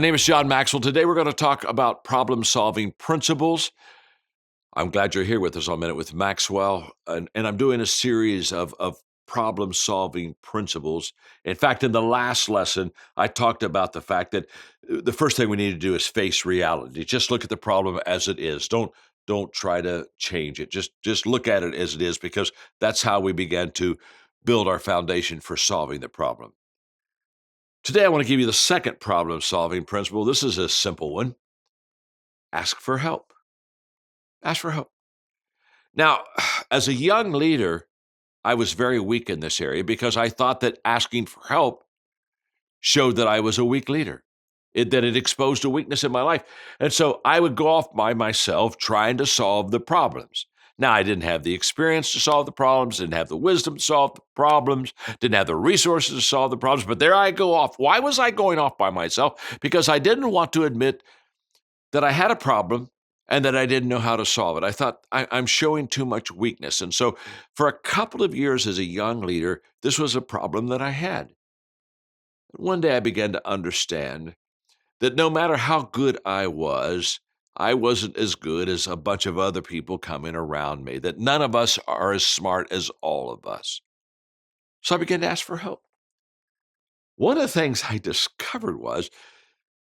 name is John Maxwell. Today we're going to talk about problem-solving principles. I'm glad you're here with us on Minute with Maxwell, and I'm doing a series of problem-solving principles. In fact, in the last lesson, I talked about the fact that the first thing we need to do is face reality. Just look at the problem as it is. Don't try to change it. Just look at it as it is, because that's how we begin to build our foundation for solving the problem. Today, I want to give you the second problem-solving principle. This is a simple one. Ask for help. Ask for help. Now, as a young leader, I was very weak in this area because I thought that asking for help showed that I was a weak leader, that it exposed a weakness in my life. And so I would go off by myself trying to solve the problems. Now, I didn't have the experience to solve the problems, didn't have the wisdom to solve the problems, didn't have the resources to solve the problems, but there I go off. Why was I going off by myself? Because I didn't want to admit that I had a problem and that I didn't know how to solve it. I thought I'm showing too much weakness. And so for a couple of years as a young leader, this was a problem that I had. One day I began to understand that no matter how good I wasn't as good as a bunch of other people coming around me, that none of us are as smart as all of us. So I began to ask for help. One of the things I discovered was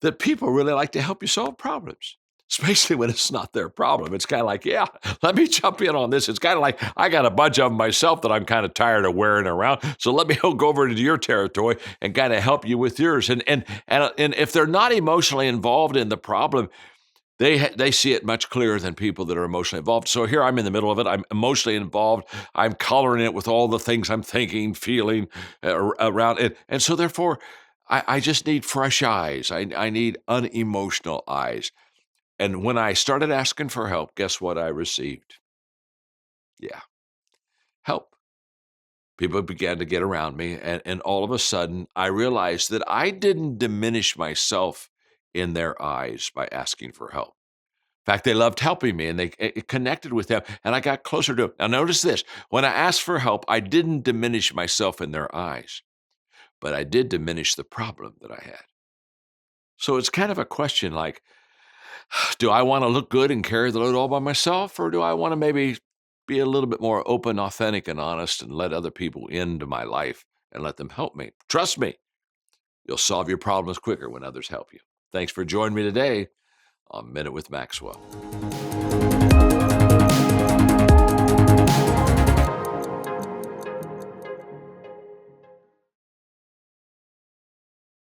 that people really like to help you solve problems, especially when it's not their problem. It's kind of like, yeah, let me jump in on this. It's kind of like I got a bunch of them myself that I'm kind of tired of wearing around. So let me go over into your territory and kind of help you with yours. And if they're not emotionally involved in the problem, they see it much clearer than people that are emotionally involved. So here I'm in the middle of it. I'm emotionally involved. I'm coloring it with all the things I'm thinking, feeling around it. And so therefore, I just need fresh eyes. I need unemotional eyes. And when I started asking for help, guess what I received? Yeah, help. People began to get around me. And all of a sudden, I realized that I didn't diminish myself in their eyes by asking for help. In fact, they loved helping me and it connected with them, and I got closer to them. Now, notice this. When I asked for help, I didn't diminish myself in their eyes, but I did diminish the problem that I had. So it's kind of a question like, do I want to look good and carry the load all by myself, or do I want to maybe be a little bit more open, authentic, and honest and let other people into my life and let them help me? Trust me, you'll solve your problems quicker when others help you. Thanks for joining me today on Minute with Maxwell.